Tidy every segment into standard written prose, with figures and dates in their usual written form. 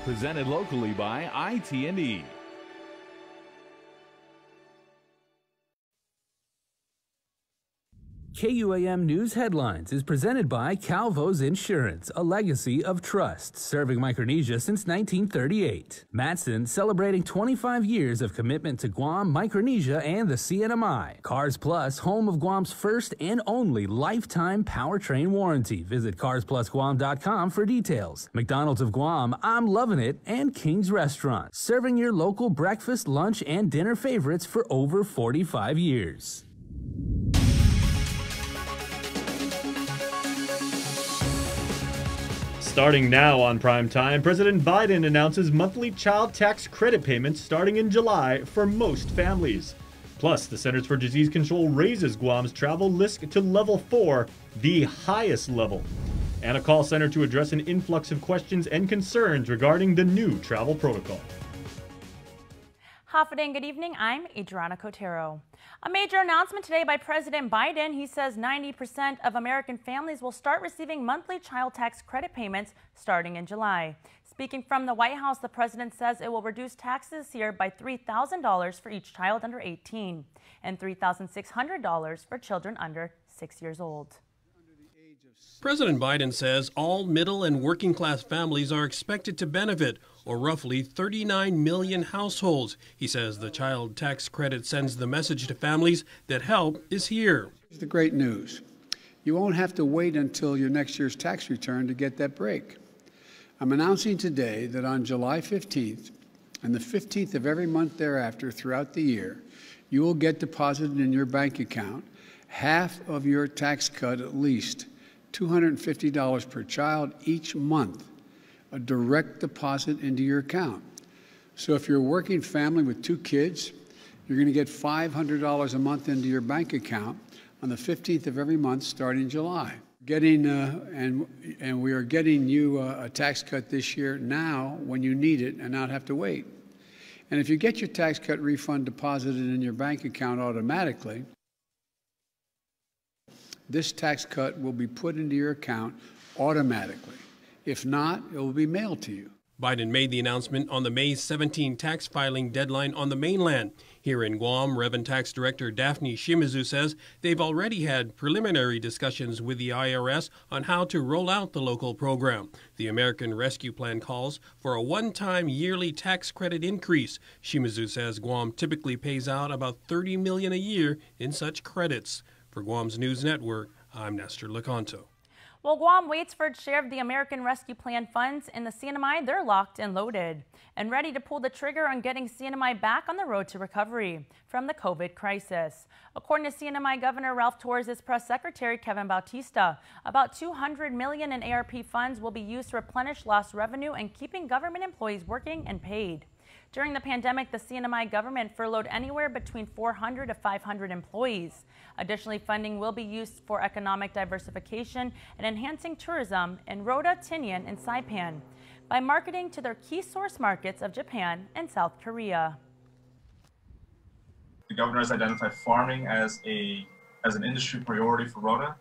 presented locally by IT&E. KUAM News Headlines is presented by CALVO'S Insurance, a legacy of trust, serving Micronesia since 1938. Matson celebrating 25 years of commitment to Guam, Micronesia, and the CNMI. Cars Plus, home of Guam's first and only lifetime powertrain warranty. Visit carsplusguam.com for details. McDonald's of Guam, I'm loving it, and King's Restaurant, serving your local breakfast, lunch, and dinner favorites for over 45 years. Starting now on Prime Time, President Biden announces monthly child tax credit payments starting in July for most families. Plus, the Centers for Disease Control raises Guam's travel risk to level 4, the highest level. And a call center to address an influx of questions and concerns regarding the new travel protocol. Half a day and good evening. I'm Adriana Cotero. A major announcement today by President Biden. He says 90% of American families will start receiving monthly child tax credit payments starting in July. Speaking from the White House, the president says it will reduce taxes this year by $3,000 for each child under 18 and $3,600 for children under 6 years old. President Biden says all middle and working class families are expected to benefit, or roughly 39 million households. He says the child tax credit sends the message to families that help is here. The great news. You won't have to wait until your next year's tax return to get that break. I'm announcing today that on July 15th and the 15th of every month thereafter throughout the year, you will get deposited in your bank account half of your tax cut, at least $250 per child each month, a direct deposit into your account. So if you're a working family with 2 kids, you're going to get $500 a month into your bank account on the 15th of every month starting July. And we are getting you a tax cut this year now when you need it and not have to wait. And if you get your tax cut refund deposited in your bank account automatically, this tax cut will be put into your account automatically. If not, it will be mailed to you. Biden made the announcement on the May 17 tax filing deadline on the mainland. Here in Guam, Revenue Tax Director Daphne Shimizu says they've already had preliminary discussions with the IRS on how to roll out the local program. The American Rescue Plan calls for a one-time yearly tax credit increase. Shimizu says Guam typically pays out about $30 million a year in such credits. For Guam's News Network, I'm Nestor Lecanto. While Guam waits for its share of the American Rescue Plan funds in the CNMI, they're locked and loaded and ready to pull the trigger on getting CNMI back on the road to recovery from the COVID crisis. According to CNMI Governor Ralph Torres' press secretary, Kevin Bautista, about $200 million in ARP funds will be used to replenish lost revenue and keeping government employees working and paid. During the pandemic, the CNMI government furloughed anywhere between 400 to 500 employees. Additionally, funding will be used for economic diversification and enhancing tourism in Rota, Tinian, and Saipan by marketing to their key source markets of Japan and South Korea. The governor has identified farming as an industry priority for Rota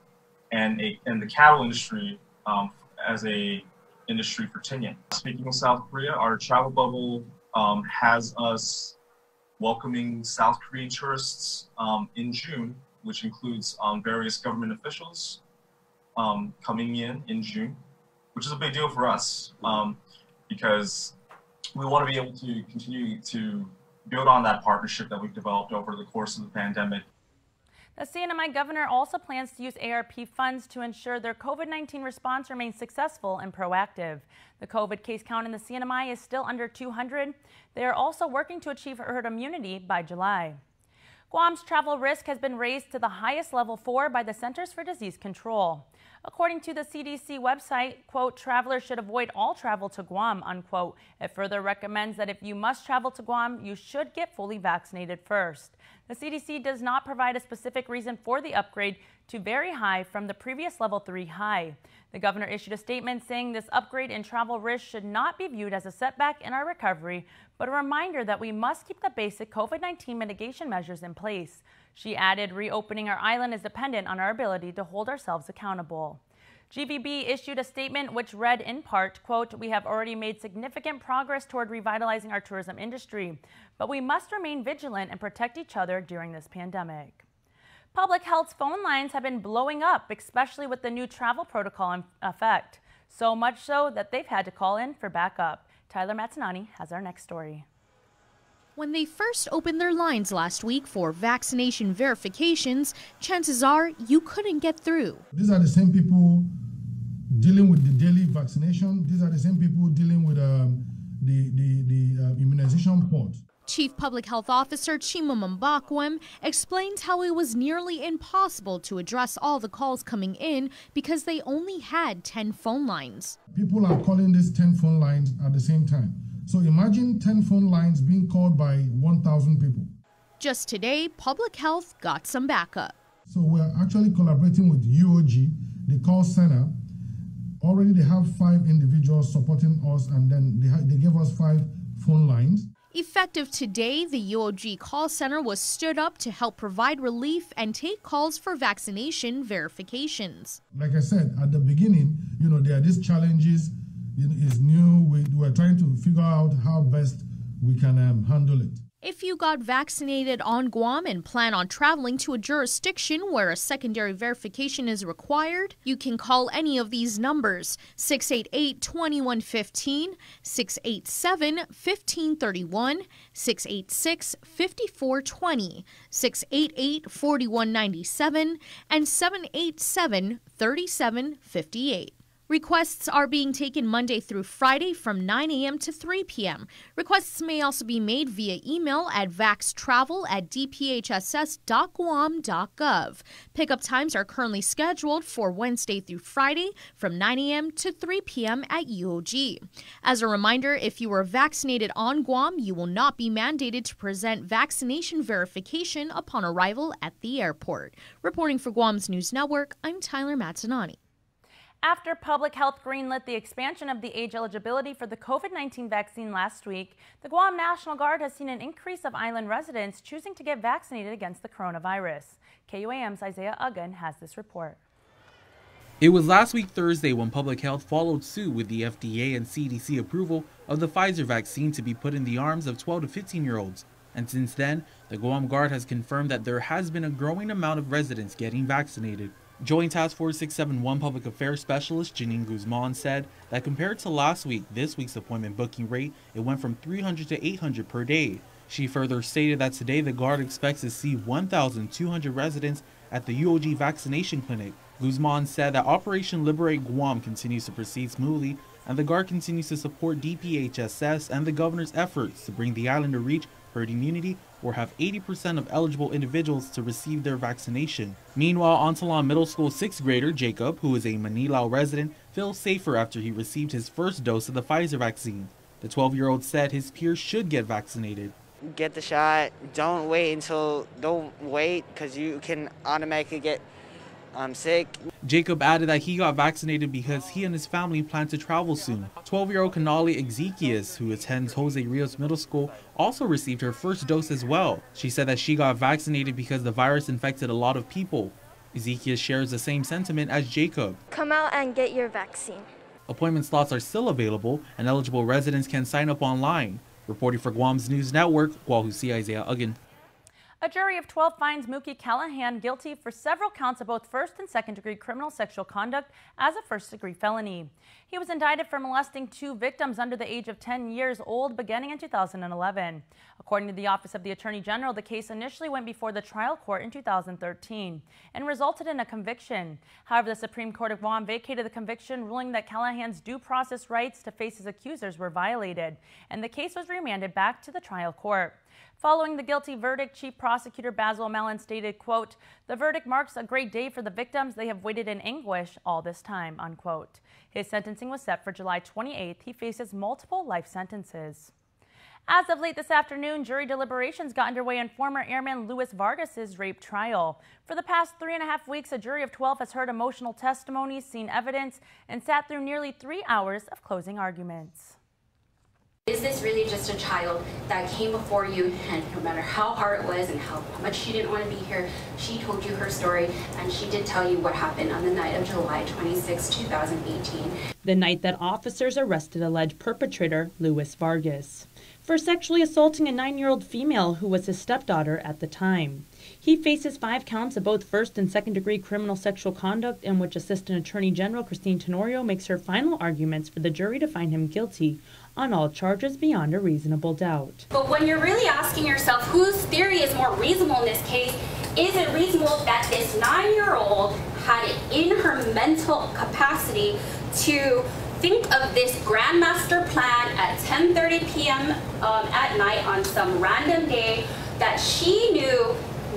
and the cattle industry as a industry for Tinian. Speaking of South Korea, our travel bubble has us welcoming South Korean tourists in June, which includes various government officials coming in June, which is a big deal for us because we want to be able to continue to build on that partnership that we've developed over the course of the pandemic. The CNMI governor also plans to use ARP funds to ensure their COVID-19 response remains successful and proactive. The COVID case count in the CNMI is still under 200. They are also working to achieve herd immunity by July. Guam's travel risk has been raised to the highest level 4 by the Centers for Disease Control. According to the CDC website, quote, travelers should avoid all travel to Guam, unquote. It further recommends that if you must travel to Guam, you should get fully vaccinated first. The CDC does not provide a specific reason for the upgrade to very high from the previous level 3 high. The governor issued a statement saying this upgrade in travel risk should not be viewed as a setback in our recovery, but a reminder that we must keep the basic COVID-19 mitigation measures in place. She added, reopening our island is dependent on our ability to hold ourselves accountable. GVB issued a statement which read in part, quote, "We have already made significant progress toward revitalizing our tourism industry, but we must remain vigilant and protect each other during this pandemic." Public health's phone lines have been blowing up, especially with the new travel protocol in effect. So much so that they've had to call in for backup. Tyler Matsanani has our next story. When they first opened their lines last week for vaccination verifications, chances are you couldn't get through. These are the same people dealing with the daily vaccination. These are the same people dealing with the immunization port. Chief Public Health Officer Chimamanda explained how it was nearly impossible to address all the calls coming in because they only had 10 phone lines. People are calling these 10 phone lines at the same time. So imagine 10 phone lines being called by 1,000 people. Just today, Public Health got some backup. So we're actually collaborating with UOG, the call center. Already they have 5 individuals supporting us, and then they gave us 5 phone lines. Effective today, the UOG call center was stood up to help provide relief and take calls for vaccination verifications. Like I said, at the beginning, there are these challenges. It's new. We're trying to figure out how best we can handle it. If you got vaccinated on Guam and plan on traveling to a jurisdiction where a secondary verification is required, you can call any of these numbers: 688-2115, 687-1531, 686-5420, 688-4197, and 787-3758. Requests are being taken Monday through Friday from 9 a.m. to 3 p.m. Requests may also be made via email at vaxtravel@dphss.guam.gov. Pickup times are currently scheduled for Wednesday through Friday from 9 a.m. to 3 p.m. at UOG. As a reminder, if you were vaccinated on Guam, you will not be mandated to present vaccination verification upon arrival at the airport. Reporting for Guam's News Network, I'm Tyler Matsanani. After Public Health greenlit the expansion of the age eligibility for the COVID-19 vaccine last week, the Guam National Guard has seen an increase of island residents choosing to get vaccinated against the coronavirus. KUAM's Isaiah Uggan has this report. It was last week Thursday when Public Health followed suit with the FDA and CDC approval of the Pfizer vaccine to be put in the arms of 12 to 15-year-olds. And since then, the Guam Guard has confirmed that there has been a growing amount of residents getting vaccinated. Joint Task Force 671 Public Affairs Specialist Janine Guzman said that compared to last week, this week's appointment booking rate, it went from 300 to 800 per day. She further stated that today the Guard expects to see 1,200 residents at the UOG vaccination clinic. Guzman said that Operation Liberate Guam continues to proceed smoothly, and the Guard continues to support DPHSS and the governor's efforts to bring the island to reach herd immunity or have 80% of eligible individuals to receive their vaccination. Meanwhile, Ontalon Middle School 6th grader Jacob, who is a Manilao resident, feels safer after he received his first dose of the Pfizer vaccine. The 12-year-old said his peers should get vaccinated. Get the shot. Don't wait because you can automatically get sick. Jacob added that he got vaccinated because he and his family plan to travel soon. 12-year-old Kanali Ezekias, who attends Jose Rios Middle School, also received her first dose as well. She said that she got vaccinated because the virus infected a lot of people. Ezekias shares the same sentiment as Jacob. Come out and get your vaccine. Appointment slots are still available, and eligible residents can sign up online. Reporting for Guam's News Network, Guahusi Isaiah Uggan. A jury of 12 finds Mookie Callahan guilty for several counts of both first and second-degree criminal sexual conduct as a first-degree felony. He was indicted for molesting 2 victims under the age of 10 years old beginning in 2011. According to the Office of the Attorney General, the case initially went before the trial court in 2013 and resulted in a conviction. However, the Supreme Court of Guam vacated the conviction, ruling that Callahan's due process rights to face his accusers were violated, and the case was remanded back to the trial court. Following the guilty verdict, Chief Prosecutor Basil Mellon stated, quote, "The verdict marks a great day for the victims. They have waited in anguish all this time," unquote. His sentencing was set for July 28th. He faces multiple life sentences. As of late this afternoon, jury deliberations got underway in former Airman Luis Vargas's rape trial. For the past 3.5 weeks, a jury of 12 has heard emotional testimonies, seen evidence, and sat through nearly 3 hours of closing arguments. is this really just a child that came before you, and no matter how hard it was and how much she didn't want to be here, she told you her story, and she did tell you what happened on the night of July 26, 2018. The night that officers arrested alleged perpetrator Luis Vargas for sexually assaulting a 9-year-old female who was his stepdaughter at the time. He faces 5 counts of both first and second-degree criminal sexual conduct, in which Assistant Attorney General Christine Tenorio makes her final arguments for the jury to find him guilty on all charges beyond a reasonable doubt. But when you're really asking yourself whose theory is more reasonable in this case, is it reasonable that this 9-year-old had it in her mental capacity to think of this grandmaster plan at 10:30 p.m. At night on some random day, that she knew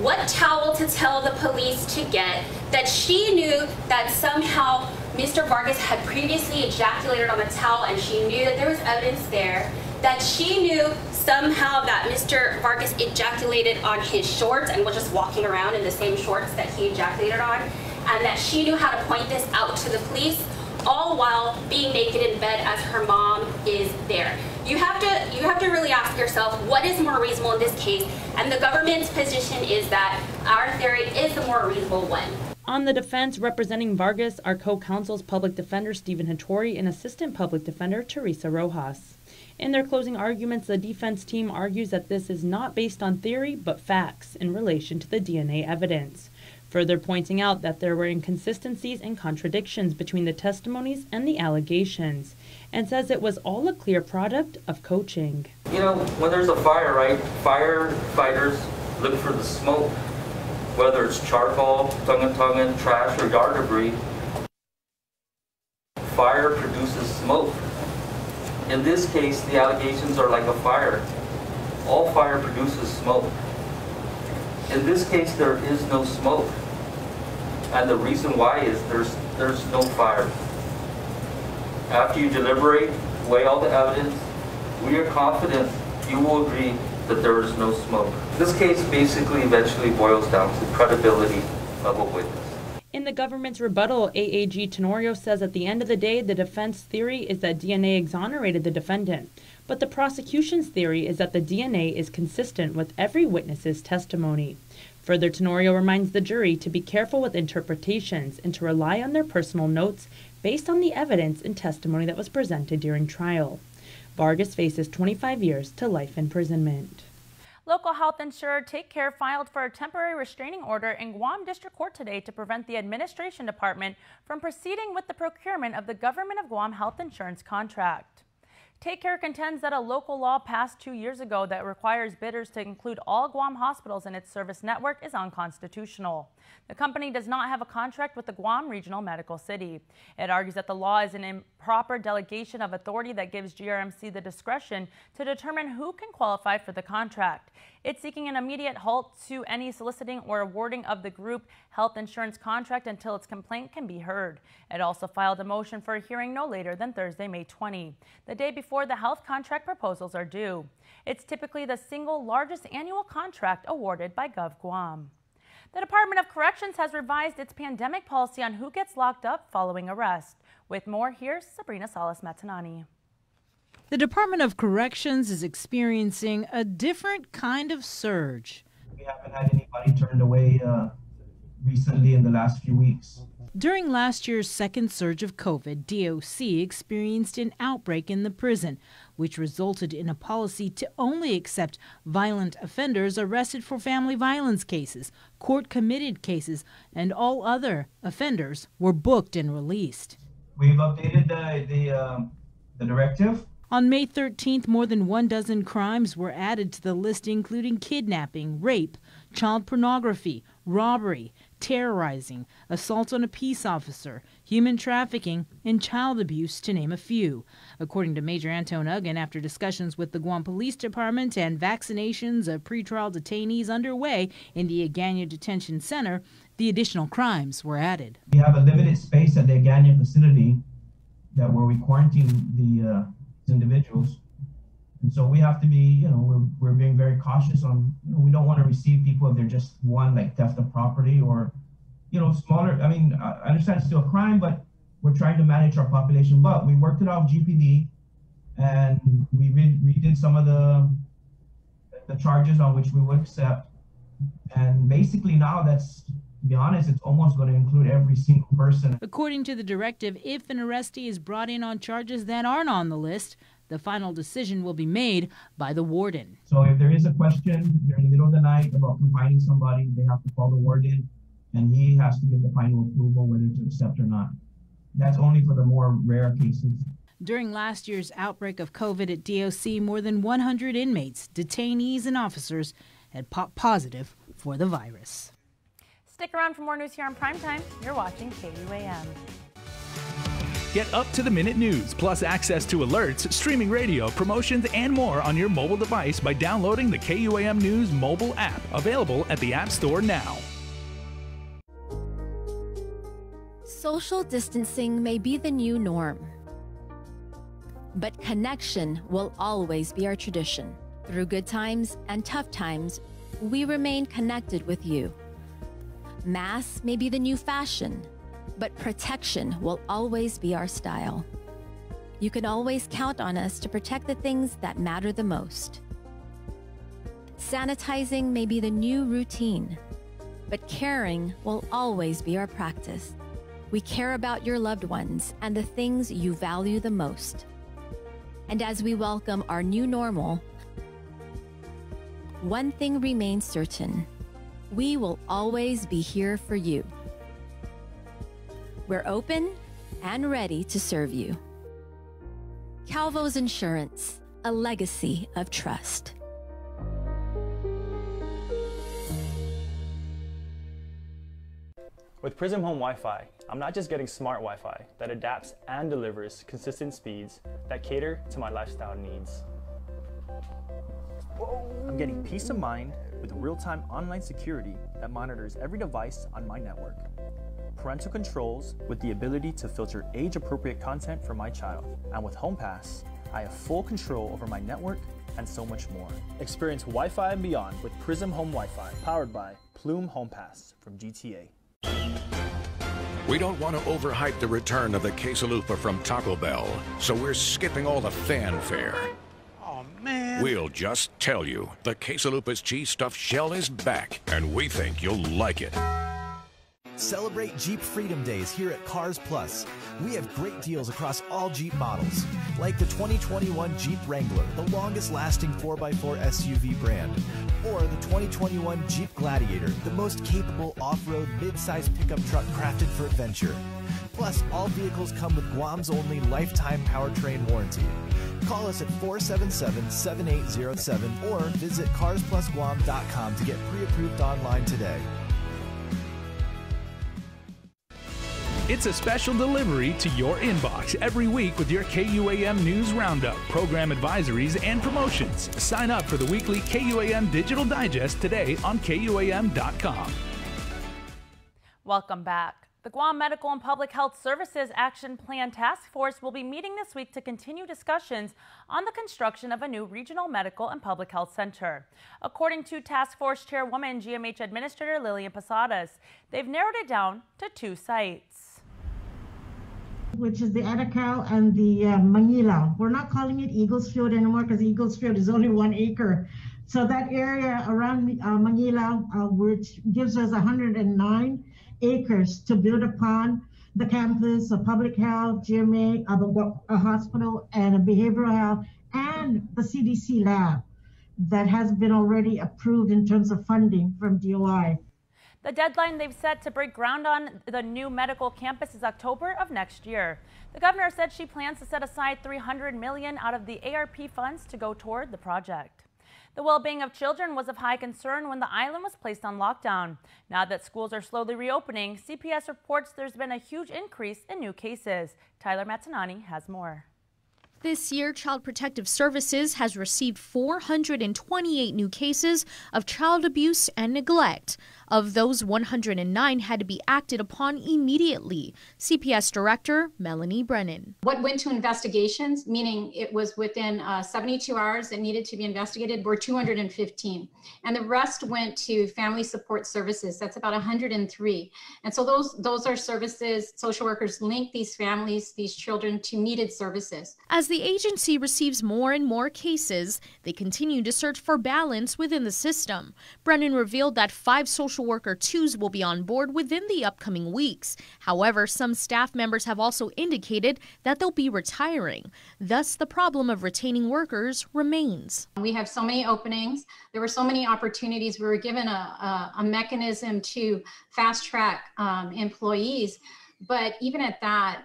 what towel to tell the police to get, that she knew that somehow Mr. Vargas had previously ejaculated on the towel and she knew that there was evidence there, that she knew somehow that Mr. Vargas ejaculated on his shorts and was just walking around in the same shorts that he ejaculated on, and that she knew how to point this out to the police, all while being naked in bed as her mom is there. You have to really ask yourself, what is more reasonable in this case? And the government's position is that our theory is the more reasonable one. On the defense, representing Vargas are co-counsel's public defender Stephen Hattori and assistant public defender Teresa Rojas. In their closing arguments, the defense team argues that this is not based on theory but facts in relation to the DNA evidence, further pointing out that there were inconsistencies and contradictions between the testimonies and the allegations, and says it was all a clear product of coaching. You know, when there's a fire, right, firefighters look for the smoke, whether it's charcoal, tongue-in-tongue, trash, or yard debris. Fire produces smoke. In this case, the allegations are like a fire. All fire produces smoke. In this case, there is no smoke. And the reason why is there's no fire. After you deliberate, weigh all the evidence, we are confident you will agree that there is no smoke. This case basically eventually boils down to credibility of a witness. In the government's rebuttal, AAG Tenorio says at the end of the day, the defense theory is that DNA exonerated the defendant, but the prosecution's theory is that the DNA is consistent with every witness's testimony. Further, Tenorio reminds the jury to be careful with interpretations and to rely on their personal notes based on the evidence and testimony that was presented during trial. Vargas faces 25 years to life imprisonment. Local health insurer Take Care filed for a temporary restraining order in Guam District Court today to prevent the Administration Department from proceeding with the procurement of the Government of Guam health insurance contract. Take Care contends that a local law passed 2 years ago that requires bidders to include all Guam hospitals in its service network is unconstitutional. The company does not have a contract with the Guam Regional Medical City. It argues that the law is an improper delegation of authority that gives GRMC the discretion to determine who can qualify for the contract. It's seeking an immediate halt to any soliciting or awarding of the group health insurance contract until its complaint can be heard. It also filed a motion for a hearing no later than Thursday, May 20, the day before the health contract proposals are due. It's typically the single largest annual contract awarded by GovGuam. The Department of Corrections has revised its pandemic policy on who gets locked up following arrest. With more, here's Sabrina Salas-Matanani. The Department of Corrections is experiencing a different kind of surge. We haven't had anybody turned away recently in the last few weeks. During last year's second surge of COVID, DOC experienced an outbreak in the prison, which resulted in a policy to only accept violent offenders arrested for family violence cases, court-committed cases, and all other offenders were booked and released. We've updated the directive. On May 13th, more than 12 crimes were added to the list, including kidnapping, rape, child pornography, robbery, terrorizing, assault on a peace officer, human trafficking, and child abuse, to name a few. According to Major Anton Uggan, after discussions with the Guam Police Department and vaccinations of pretrial detainees underway in the Agana Detention Center, the additional crimes were added. We have a limited space at the Agana facility that where we quarantine the individuals. And so we have to be, we're being very cautious on, we don't want to receive people if they're just one, like theft of property or, smaller. I mean, I understand it's still a crime, but we're trying to manage our population. But we worked it out with GPD and we redid some of the charges on which we would accept. And basically now that's, to be honest, it's almost going to include every single person. According to the directive, if an arrestee is brought in on charges that aren't on the list, the final decision will be made by the warden. So if there is a question during the middle of the night about confining somebody, they have to call the warden, and he has to give the final approval whether to accept or not. That's only for the more rare cases. During last year's outbreak of COVID at DOC, more than 100 inmates, detainees, and officers had popped positive for the virus. Stick around for more news here on Primetime. You're watching KUAM. Get up-to-the-minute news, plus access to alerts, streaming radio, promotions, and more on your mobile device by downloading the KUAM News mobile app, available at the App Store now. Social distancing may be the new norm, but connection will always be our tradition. Through good times and tough times, we remain connected with you. Masks may be the new fashion, but protection will always be our style. You can always count on us to protect the things that matter the most. Sanitizing may be the new routine, but caring will always be our practice. We care about your loved ones and the things you value the most. And as we welcome our new normal, one thing remains certain: we will always be here for you. We're open and ready to serve you. CALVO'S Insurance, a legacy of trust. With Prism Home Wi-Fi, I'm not just getting smart Wi-Fi that adapts and delivers consistent speeds that cater to my lifestyle needs. I'm getting peace of mind with real-time online security that monitors every device on my network. Parental controls with the ability to filter age-appropriate content for my child. And with HomePass, I have full control over my network and so much more. Experience Wi-Fi and beyond with Prism Home Wi-Fi, powered by Plume HomePass from GTA. We don't want to overhype the return of the quesalupa from Taco Bell, so we're skipping all the fanfare. Oh, man. We'll just tell you, the quesalupa's cheese stuffed shell is back, and we think you'll like it. Celebrate Jeep Freedom Days here at Cars Plus. We have great deals across all Jeep models, like the 2021 Jeep Wrangler, the longest-lasting 4x4 SUV brand, or the 2021 Jeep Gladiator, the most capable off-road mid-size pickup truck crafted for adventure. Plus, all vehicles come with Guam's only lifetime powertrain warranty. Call us at 477-7807 or visit carsplusguam.com to get pre-approved online today. It's a special delivery to your inbox every week with your KUAM News Roundup, program advisories, and promotions. Sign up for the weekly KUAM Digital Digest today on KUAM.com. Welcome back. The Guam Medical and Public Health Services Action Plan Task Force will be meeting this week to continue discussions on the construction of a new regional medical and public health center. According to Task Force Chairwoman GMH Administrator Lillian Posadas, they've narrowed it down to 2 sites, which is the Atacal and the Manila. We're not calling it Eagles Field anymore because Eagles Field is only 1 acre. So that area around Manila, which gives us 109 acres to build upon the campus of public health, GMA, a hospital, and a behavioral health, and the CDC lab that has been already approved in terms of funding from DOI. The deadline they've set to break ground on the new medical campus is October of next year. The governor said she plans to set aside $300 million out of the ARP funds to go toward the project. The well-being of children was of high concern when the island was placed on lockdown. Now that schools are slowly reopening, CPS reports there's been a huge increase in new cases. Tyler Matanani has more. This year, Child Protective Services has received 428 new cases of child abuse and neglect, Of those, 109 had to be acted upon immediately. CPS Director Melanie Brennan. What went to investigations, meaning it was within 72 hours that needed to be investigated, were 215. And the rest went to family support services. That's about 103. And so those are services, social workers link these families, these children to needed services. As the agency receives more and more cases, they continue to search for balance within the system. Brennan revealed that 5 social worker 2s will be on board within the upcoming weeks. However, some staff members have also indicated that they'll be retiring. Thus, the problem of retaining workers remains. We have so many openings. There were so many opportunities. We were given a mechanism to fast track employees. But even at that,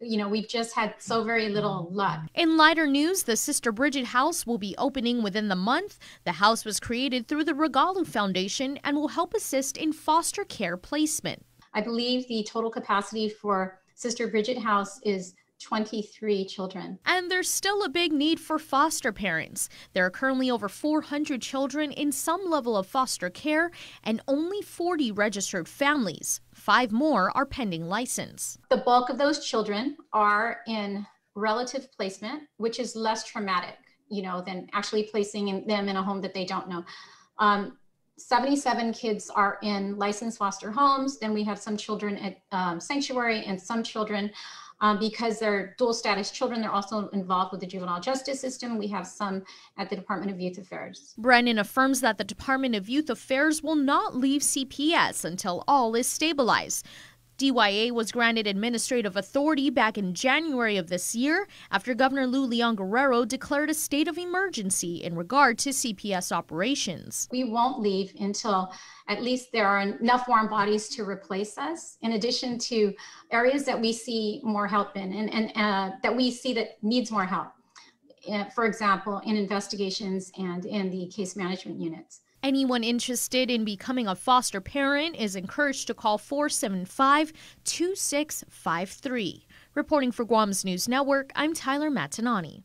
we've just had so very little luck. In lighter news, the Sister Bridget House will be opening within the month. The house was created through the Regalu Foundation and will help assist in foster care placement. I believe the total capacity for Sister Bridget House is 23 children. And there's still a big need for foster parents. There are currently over 400 children in some level of foster care and only 40 registered families. 5 more are pending license. The bulk of those children are in relative placement, which is less traumatic, than actually placing them in a home that they don't know. 77 kids are in licensed foster homes. Then we have some children at sanctuary and some children because they're dual status children, they're also involved with the juvenile justice system. We have some at the Department of Youth Affairs. Brennan affirms that the Department of Youth Affairs will not leave CPS until all is stabilized. DYA was granted administrative authority back in January of this year after Governor Lou Leon Guerrero declared a state of emergency in regard to CPS operations. We won't leave until at least there are enough warm bodies to replace us, in addition to areas that we see more help in and that we see that needs more help. For example, in investigations and in the case management units. Anyone interested in becoming a foster parent is encouraged to call 475-2653. Reporting for Guam's News Network, I'm Tyler Matanani.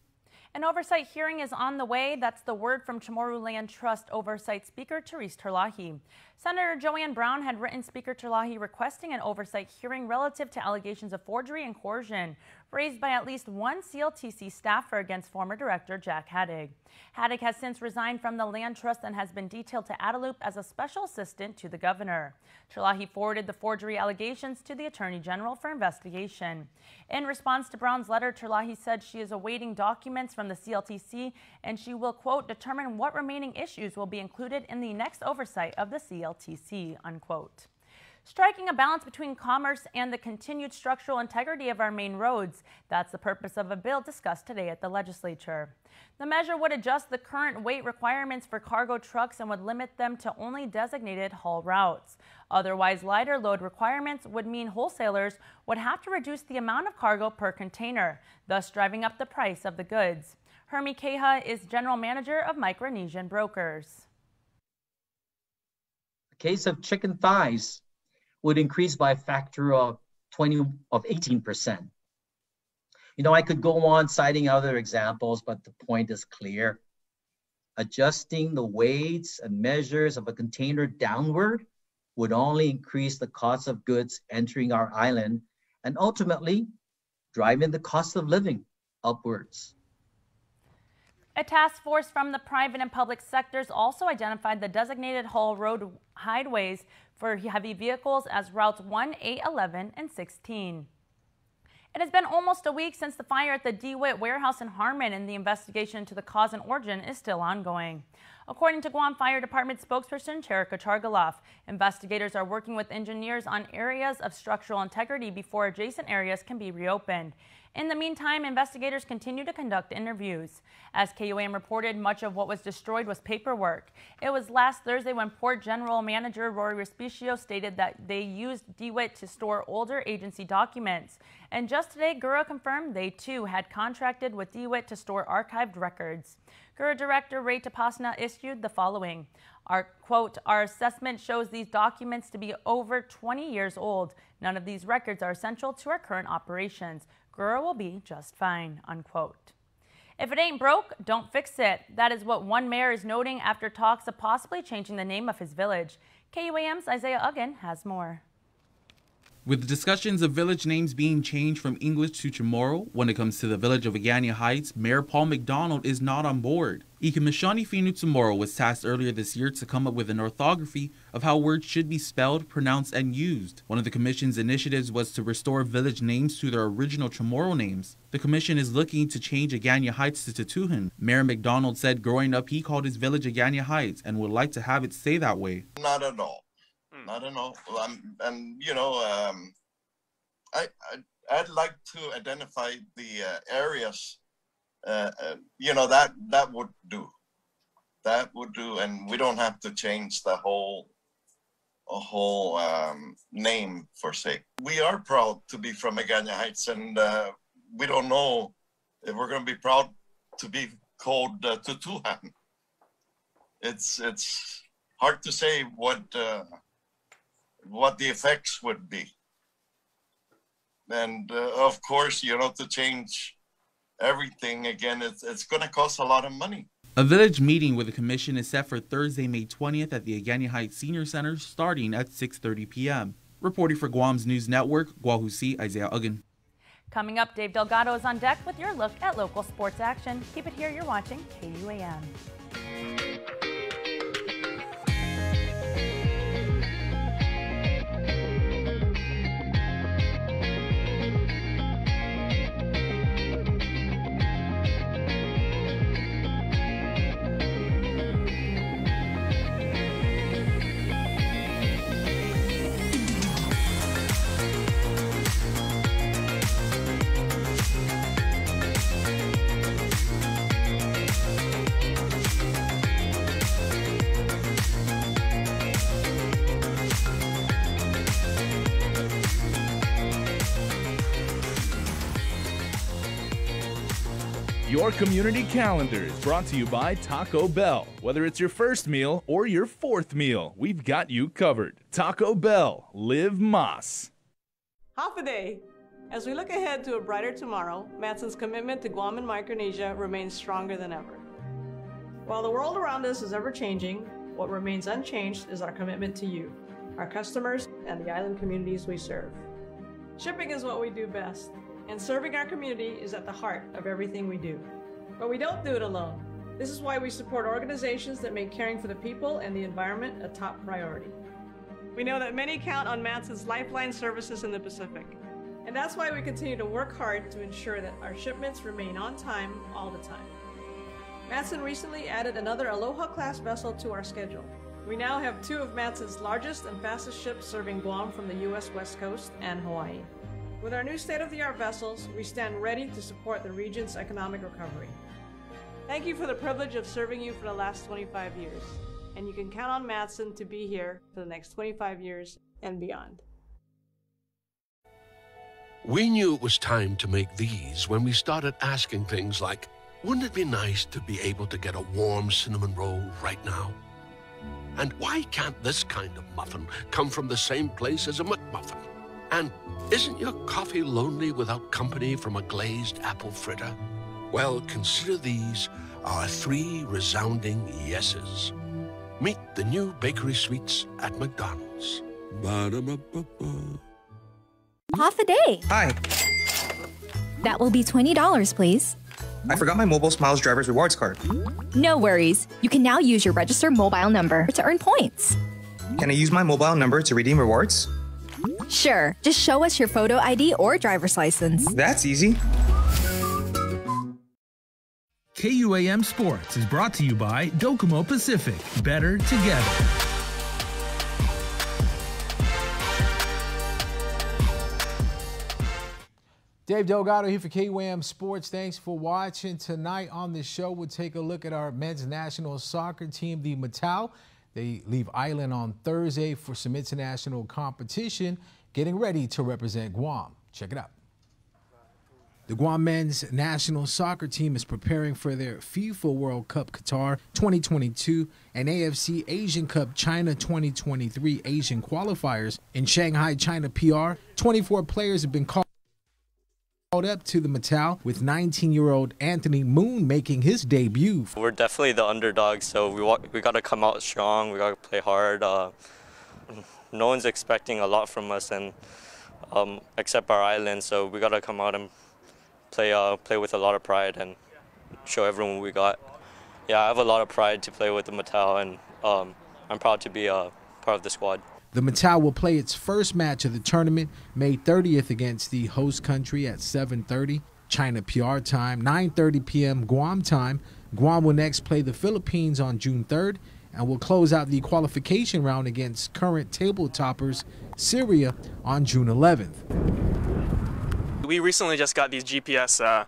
An oversight hearing is on the way. That's the word from Chamorro Land Trust Oversight Speaker Therese Terlahi. Senator Joanne Brown had written Speaker Terlahi requesting an oversight hearing relative to allegations of forgery and coercion raised by at least one CLTC staffer against former Director Jack Haddock. Haddock has since resigned from the Land Trust and has been detailed to Adelup as a special assistant to the governor. Terlahi forwarded the forgery allegations to the Attorney General for investigation. In response to Brown's letter, Terlahi said she is awaiting documents from the CLTC and she will, quote, determine what remaining issues will be included in the next oversight of the CLTC, unquote. Striking a balance between commerce and the continued structural integrity of our main roads. That's the purpose of a bill discussed today at the legislature. The measure would adjust the current weight requirements for cargo trucks and would limit them to only designated haul routes. Otherwise, lighter load requirements would mean wholesalers would have to reduce the amount of cargo per container, thus driving up the price of the goods. Hermie Keha is General Manager of Micronesian Brokers. A case of chicken thighs would increase by a factor of 18%. I could go on citing other examples, but the point is clear. Adjusting the weights and measures of a container downward would only increase the cost of goods entering our island and ultimately driving the cost of living upwards. A task force from the private and public sectors also identified the designated haul road highways for heavy vehicles as routes 1, 8, 11, and 16. It has been almost a week since the fire at the DeWitt warehouse in Harmon, and the investigation into the cause and origin is still ongoing. According to Guam Fire Department spokesperson Cherika Chargaloff, investigators are working with engineers on areas of structural integrity before adjacent areas can be reopened. In the meantime, investigators continue to conduct interviews. As KUAM reported, much of what was destroyed was paperwork. It was last Thursday when Port General Manager Rory Respicio stated that they used DeWitt to store older agency documents. And just today, GURA confirmed they too had contracted with DeWitt to store archived records. GURA Director Ray Tapasna issued the following. Quote, our assessment shows these documents to be over 20 years old. None of these records are essential to our current operations. GURA will be just fine, unquote. If it ain't broke, don't fix it. That is what one mayor is noting after talks of possibly changing the name of his village. KUAM's Isaiah Uggan has more. With discussions of village names being changed from English to Chamorro, when it comes to the village of Agana Heights, Mayor Paul McDonald is not on board. Ikamishani Finu Chamorro was tasked earlier this year to come up with an orthography of how words should be spelled, pronounced, and used. One of the commission's initiatives was to restore village names to their original Chamorro names. The commission is looking to change Agana Heights to Tutuhan. Mayor McDonald said growing up he called his village Agana Heights and would like to have it stay that way. Not at all. Not at all. I'd like to identify the areas. That would do. That would do, and we don't have to change the whole name for sake. We are proud to be from Agana Heights, and we don't know if we're going to be proud to be called Tutuhan. It's hard to say what the effects would be. And of course, to change everything again, it's going to cost a lot of money. A village meeting with the commission is set for Thursday, May 20th at the Agana Heights Senior Center starting at 6:30 p.m. Reporting for Guam's News Network, Guahusi, Isaiah Uggan. Coming up, Dave Delgado is on deck with your look at local sports action. Keep it here, you're watching KUAM. Your community calendar is brought to you by Taco Bell. Whether it's your first meal or your fourth meal, we've got you covered. Taco Bell, live Mas. Half a day. As we look ahead to a brighter tomorrow, Matson's commitment to Guam and Micronesia remains stronger than ever. While the world around us is ever changing, what remains unchanged is our commitment to you, our customers, and the island communities we serve. Shipping is what we do best, and serving our community is at the heart of everything we do. But we don't do it alone. This is why we support organizations that make caring for the people and the environment a top priority. We know that many count on Matson's lifeline services in the Pacific, and that's why we continue to work hard to ensure that our shipments remain on time all the time. Matson recently added another Aloha-class vessel to our schedule. We now have two of Matson's largest and fastest ships serving Guam from the U.S. West Coast and Hawaii. With our new state-of-the-art vessels, we stand ready to support the region's economic recovery. Thank you for the privilege of serving you for the last 25 years, and you can count on Matson to be here for the next 25 years and beyond. We knew it was time to make these when we started asking things like, wouldn't it be nice to be able to get a warm cinnamon roll right now? And why can't this kind of muffin come from the same place as a McMuffin? And isn't your coffee lonely without company from a glazed apple fritter? Well, consider these our three resounding yeses. Meet the new bakery sweets at McDonald's. Ba-da-ba-ba-ba. Half a day. Hi. That will be $20, please. I forgot my Mobile Smiles Driver's Rewards card. No worries. You can now use your registered mobile number to earn points. Can I use my mobile number to redeem rewards? Sure. Just show us your photo ID or driver's license. That's easy. KUAM Sports is brought to you by Docomo Pacific. Better together. Dave Delgado here for KUAM Sports. Thanks for watching. Tonight on the show, we'll take a look at our men's national soccer team, the Matau. They leave Island on Thursday for some international competition, getting ready to represent Guam. Check it out. The Guam men's national soccer team is preparing for their FIFA World Cup Qatar 2022 and AFC Asian Cup China 2023 Asian qualifiers. In Shanghai, China PR, 24 players have been called up to the Matau, with 19-year-old Anthony Moon making his debut. We're definitely the underdogs, so we got to come out strong. We got to play hard. no one's expecting a lot from us, and except our island, so we gotta come out and play with a lot of pride and show everyone what we got. Yeah, I have a lot of pride to play with the Mattel, and I'm proud to be a part of the squad. The Mattel will play its first match of the tournament May 30th against the host country at 7:30 China PR time, 9:30 p.m. Guam time. Guam will next play the Philippines on June 3rd and will close out the qualification round against current table toppers Syria on June 11th. We recently just got these GPS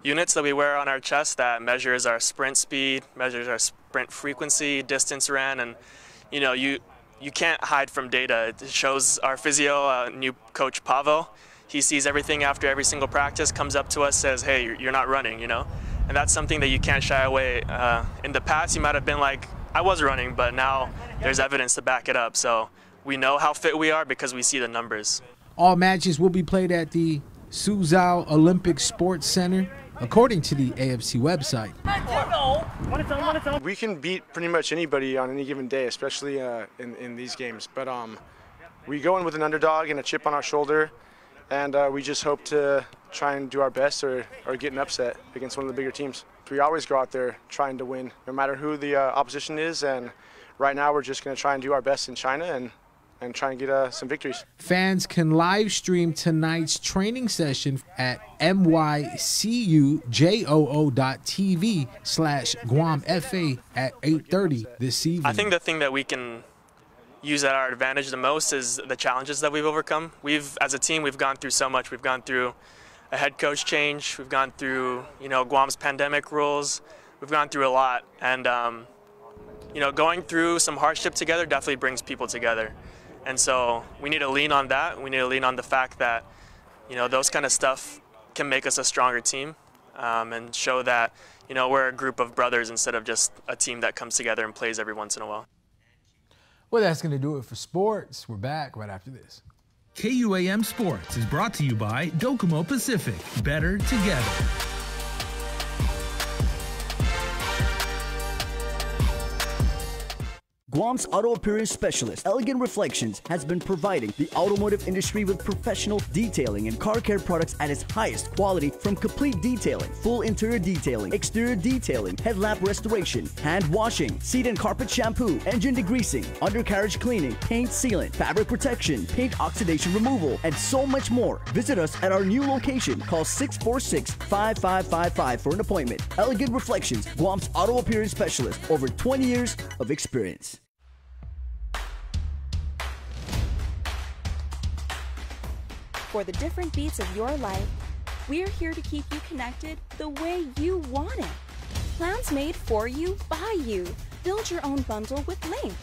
units that we wear on our chest that measures our sprint speed, measures our sprint frequency, distance ran, and you can't hide from data. It shows our physio, new coach Pavo. He sees everything after every single practice, comes up to us, says, hey, you're not running, And that's something that you can't shy away. In the past, you might have been like, I was running, but now there's evidence to back it up. So we know how fit we are because we see the numbers. All matches will be played at the Suzhou Olympic Sports Center, according to the AFC website. We can beat pretty much anybody on any given day, especially in these games. But we go in with an underdog and a chip on our shoulder, and we just hope to try and do our best or get an upset against one of the bigger teams. We always go out there trying to win, no matter who the opposition is, and right now we're just going to try and do our best in China and try and get some victories. Fans can live stream tonight's training session at mycujoo.tv/GuamFA at 8:30 this evening. I think the thing that we can use at our advantage the most is the challenges that we've overcome. As a team, we've gone through so much. We've gone through a head coach change. We've gone through, Guam's pandemic rules. We've gone through a lot. And, going through some hardship together definitely brings people together. And so we need to lean on that. We need to lean on the fact that, those kind of stuff can make us a stronger team and show that, we're a group of brothers instead of just a team that comes together and plays every once in a while. Well, that's going to do it for sports. We're back right after this. KUAM Sports is brought to you by Docomo Pacific. Better together. Guam's auto appearance specialist, Elegant Reflections, has been providing the automotive industry with professional detailing and car care products at its highest quality, from complete detailing, full interior detailing, exterior detailing, headlamp restoration, hand washing, seat and carpet shampoo, engine degreasing, undercarriage cleaning, paint sealant, fabric protection, paint oxidation removal, and so much more. Visit us at our new location. Call 646-5555 for an appointment. Elegant Reflections, Guam's auto appearance specialist, over 20 years of experience. For the different beats of your life, we're here to keep you connected the way you want it. Plans made for you, by you. Build your own bundle with Link.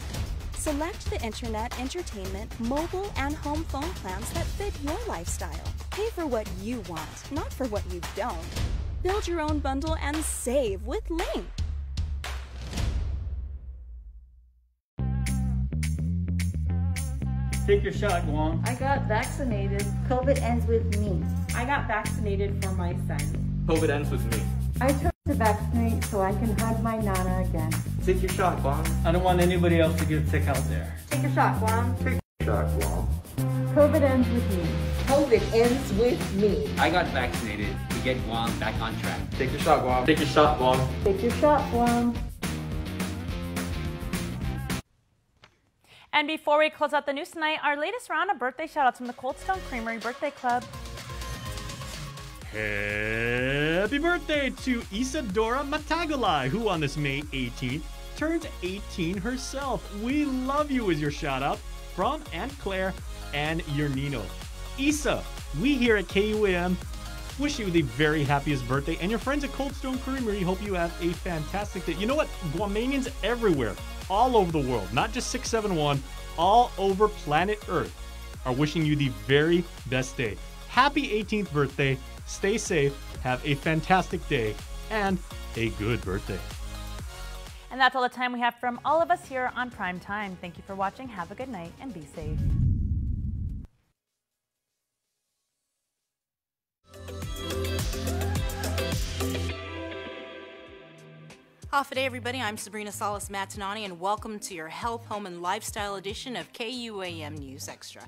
Select the internet, entertainment, mobile, and home phone plans that fit your lifestyle. Pay for what you want, not for what you don't. Build your own bundle and save with Link. Take your shot, Guam. I got vaccinated. COVID ends with me. I got vaccinated for my son. COVID ends with me. I took to vaccinate so I can hug my Nana again. Take your shot, Guam. I don't want anybody else to get sick out there. Take your shot, Guam. Take your shot, Guam. COVID ends with me. COVID ends with me. I got vaccinated to get Guam back on track. Take your shot, Guam. Take your shot, Guam. Take your shot, Guam. And before we close out the news tonight, our latest round of birthday shout-outs from the Cold Stone Creamery Birthday Club. Happy birthday to Isadora Matagalai, who on this May 18th turns 18 herself. We love you is your shout-out from Aunt Claire and your Nino. Isa, we here at KUAM wish you the very happiest birthday, and your friends at Cold Stone Creamery hope you have a fantastic day. You know what? Guamanians everywhere, all over the world, not just 671, all over planet Earth, are wishing you the very best day. Happy 18th birthday. Stay safe, have a fantastic day, and a good birthday. And that's all the time we have from all of us here on Prime Time. Thank you for watching. Have a good night and be safe. Hafa day, everybody. I'm Sabrina Salas Matinani, and welcome to your Health, Home, and Lifestyle edition of KUAM News Extra.